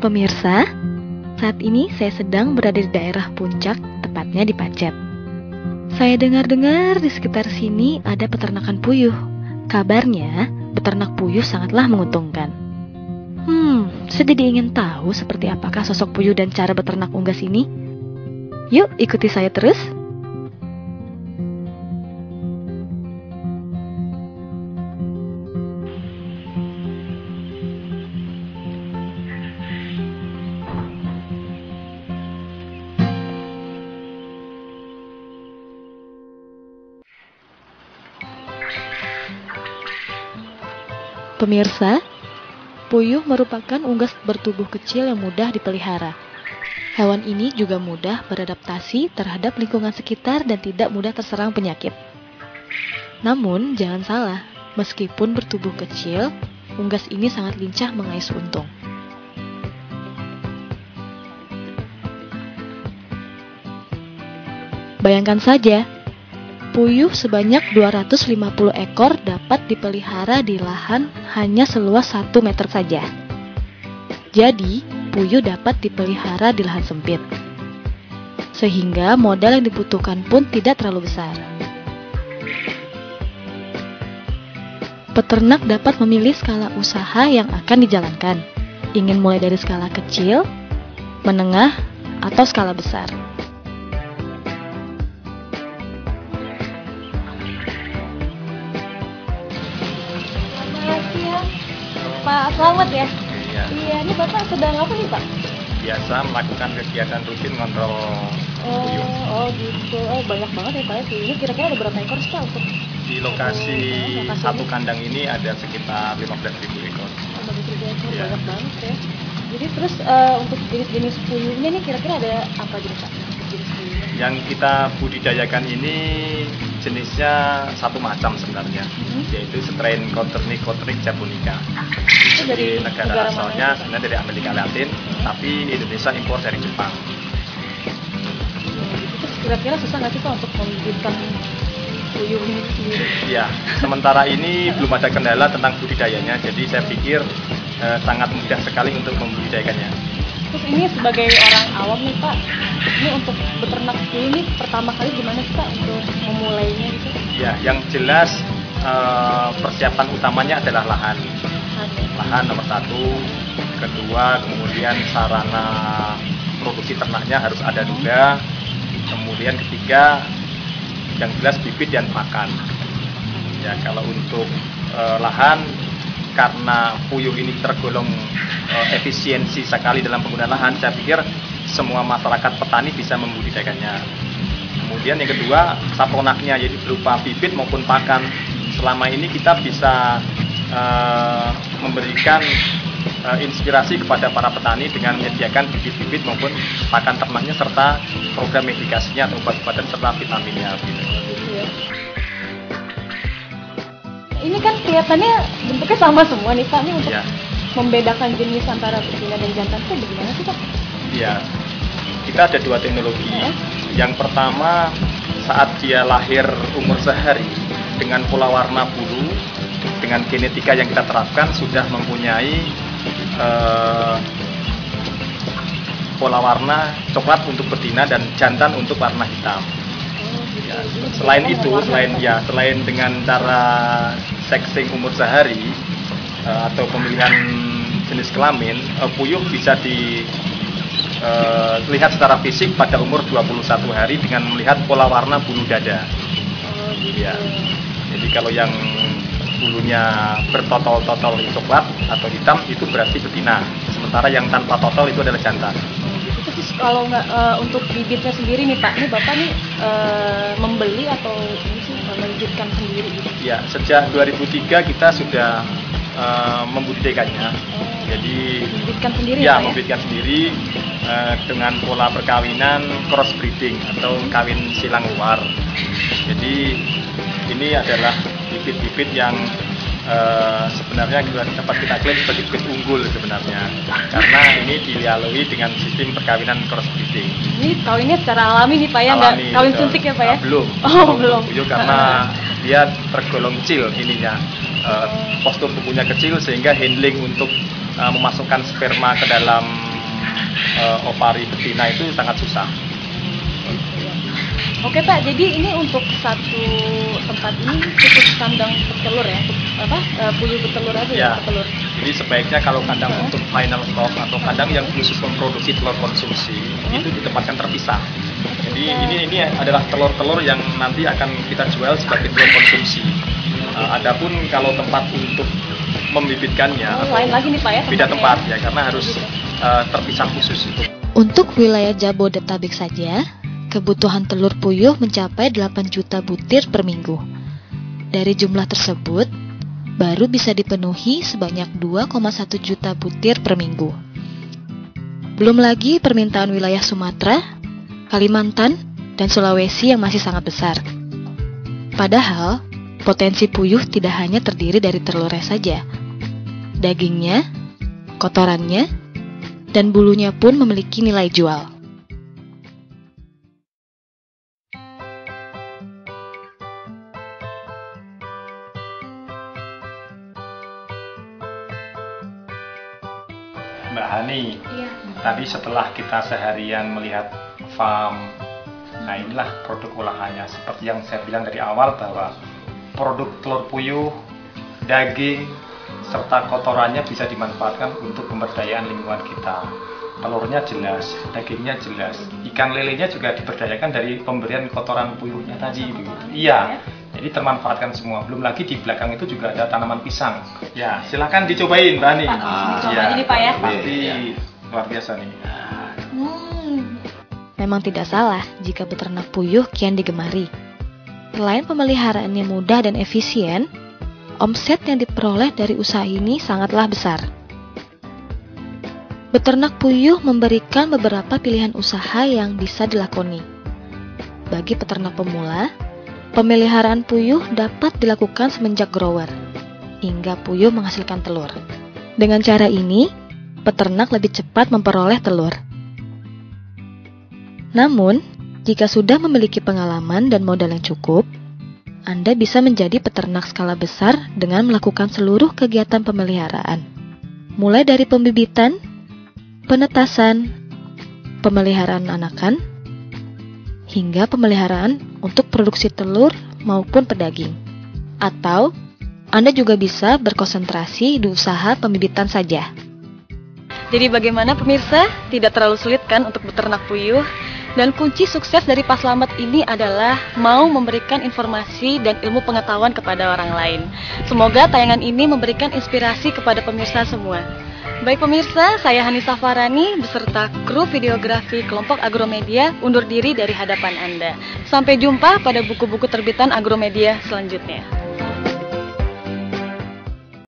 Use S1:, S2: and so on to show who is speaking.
S1: Pemirsa, saat ini saya sedang berada di daerah Puncak, tepatnya di Pacet. Saya dengar-dengar di sekitar sini ada peternakan puyuh. Kabarnya, beternak puyuh sangatlah menguntungkan. Saya jadi ingin tahu seperti apakah sosok puyuh dan cara beternak unggas ini. Yuk, ikuti saya terus. Pemirsa, puyuh merupakan unggas bertubuh kecil yang mudah dipelihara. Hewan ini juga mudah beradaptasi terhadap lingkungan sekitar dan tidak mudah terserang penyakit. Namun, jangan salah, meskipun bertubuh kecil, unggas ini sangat lincah mengais untung. Bayangkan saja, puyuh sebanyak 250 ekor dapat dipelihara di lahan hanya seluas 1 meter saja. Jadi, puyuh dapat dipelihara di lahan sempit. Sehingga modal yang dibutuhkan pun tidak terlalu besar. Peternak dapat memilih skala usaha yang akan dijalankan. Ingin mulai dari skala kecil, menengah, atau skala besar.
S2: Pak Selamat ya?
S3: Iya.
S2: Iya, ini Bapak sedang apa nih Pak?
S3: Biasa melakukan kegiatan rutin kontrol puyuh.
S2: Oh gitu. Banyak banget ya Pak. Ini kira-kira ada berapa ekor sih Pak untuk
S3: Di lokasi
S2: lokasi
S3: satu
S2: ini?
S3: kandang ini ada sekitar 15.000 ekor.
S2: 15.000 ekor?
S3: Iya.
S2: Banyak banget ya. Jadi terus untuk jenis-jenis puyuhnya nih kira-kira ada apa jenis Pak? Jenis puyuhnya?
S3: Yang kita budidayakan ini jenisnya satu macam sebenarnya, yaitu strain Cotternic japonica.
S2: Itu dari
S3: Jadi negara
S2: negara
S3: asalnya
S2: mana?
S3: sebenarnya dari Amerika Latin, tapi Indonesia impor dari Jepang.
S2: Terus kira-kira susah nggak sih Pak untuk membibitkan puyuh ini sendiri?
S3: Ya, sementara ini belum ada kendala tentang budidayanya, jadi saya pikir sangat mudah sekali untuk membudidayakannya.
S2: Terus ini sebagai orang awam nih Pak, ini untuk beternak puyuh ini pertama kali gimana sih Pak untuk memulainya gitu?
S3: Ya, yang jelas persiapan utamanya adalah lahan. Lahan nomor satu, kedua kemudian sarana produksi ternaknya harus ada juga, kemudian ketiga yang jelas bibit dan pakan. Ya, kalau untuk lahan, karena puyuh ini tergolong efisiensi sekali dalam penggunaan lahan, saya pikir semua masyarakat petani bisa membudidayakannya. Kemudian yang kedua, sapronaknya, yaitu berupa bibit maupun pakan. Selama ini kita bisa memberikan inspirasi kepada para petani dengan menyediakan bibit-bibit maupun pakan ternaknya serta program medikasinya atau obat-obatan serta vitaminnya.
S2: Gitu ya. Ini kan kelihatannya bentuknya sama semua nih Pak, ini untuk
S3: Ya.
S2: membedakan jenis antara betina dan jantan itu bagaimana sih Pak?
S3: Iya, kita ada dua teknologi. Yang pertama, saat dia lahir umur sehari dengan pola warna bulu, dengan genetika yang kita terapkan sudah mempunyai pola warna coklat untuk betina dan jantan untuk warna hitam. Ya, selain itu, selain dengan cara sexing umur sehari atau pemilihan jenis kelamin, puyuh bisa dilihat secara fisik pada umur 21 hari dengan melihat pola warna bulu dada. Ya. Jadi kalau yang bulunya bertotol-totol coklat atau hitam itu berarti betina. Sementara yang tanpa totol itu adalah jantan.
S2: Terus kalau nggak untuk bibitnya sendiri nih Pak, ini Bapak nih membeli atau ini sih membibitkan sendiri gitu?
S3: Ya, sejak 2003 kita sudah membudidayakannya. Jadi
S2: Membibitkan sendiri
S3: ya,
S2: Pak, ya?
S3: membibitkan sendiri dengan pola perkawinan crossbreeding atau kawin silang luar. Jadi ini adalah bibit-bibit yang sebenarnya dapat kita klaim sebagai bibit unggul sebenarnya, karena ini dilalui dengan sistem perkawinan crossbreeding.
S2: Ini kawinnya secara alami nih Pak ya, nggak
S3: Alami,
S2: kawin
S3: betul.
S2: suntik ya Pak ya?
S3: Belum.
S2: Oh belum.
S3: Puyuh karena dia tergolong kecil ininya, postur tubuhnya kecil sehingga handling untuk memasukkan sperma ke dalam ovari betina itu sangat susah.
S2: Oke Pak, jadi ini untuk satu tempat ini cukup kandang petelur ya, untuk puyuh petelur aja ya, petelur.
S3: Jadi sebaiknya kalau kandang untuk final stock atau kandang yang khusus memproduksi telur konsumsi itu ditempatkan terpisah. Jadi ini adalah telur-telur yang nanti akan kita jual sebagai telur konsumsi. Adapun kalau tempat untuk membibitkannya
S2: lain lagi nih Pak ya,
S3: beda tempat ya, karena harus terpisah khusus itu.
S1: Untuk wilayah Jabodetabek saja, kebutuhan telur puyuh mencapai 8 juta butir per minggu. Dari jumlah tersebut, baru bisa dipenuhi sebanyak 2,1 juta butir per minggu. Belum lagi permintaan wilayah Sumatera, Kalimantan, dan Sulawesi yang masih sangat besar. Padahal, potensi puyuh tidak hanya terdiri dari telurnya saja. Dagingnya, kotorannya, dan bulunya pun memiliki nilai jual.
S3: Mbak Hani, tadi setelah kita seharian melihat farm, nah inilah produk olahannya. Seperti yang saya bilang dari awal bahwa produk telur puyuh, daging, serta kotorannya bisa dimanfaatkan untuk pemberdayaan lingkungan kita. Telurnya jelas, dagingnya jelas, ikan lelenya juga diberdayakan dari pemberian kotoran puyuhnya tadi. Iya. Jadi termanfaatkan semua. Belum lagi di belakang itu juga ada tanaman pisang. Ya, silakan dicobain, Mbak Ani.
S2: Coba ini Pak ya.
S3: Pasti luar biasa nih.
S1: Memang tidak salah jika beternak puyuh kian digemari. Selain pemeliharaannya mudah dan efisien, omset yang diperoleh dari usaha ini sangatlah besar. Beternak puyuh memberikan beberapa pilihan usaha yang bisa dilakoni. Bagi peternak pemula, pemeliharaan puyuh dapat dilakukan semenjak grower, hingga puyuh menghasilkan telur. Dengan cara ini, peternak lebih cepat memperoleh telur. Namun, jika sudah memiliki pengalaman dan modal yang cukup, Anda bisa menjadi peternak skala besar dengan melakukan seluruh kegiatan pemeliharaan. Mulai dari pembibitan, penetasan, pemeliharaan anakan, hingga pemeliharaan untuk produksi telur maupun pedaging. Atau, Anda juga bisa berkonsentrasi di usaha pembibitan saja.
S2: Jadi bagaimana pemirsa? Tidak terlalu sulit kan untuk beternak puyuh? Dan kunci sukses dari Pak Slamet ini adalah mau memberikan informasi dan ilmu pengetahuan kepada orang lain. Semoga tayangan ini memberikan inspirasi kepada pemirsa semua. Baik pemirsa, saya Hanisa Farani beserta kru videografi kelompok Agromedia undur diri dari hadapan Anda. Sampai jumpa pada buku-buku terbitan Agromedia selanjutnya.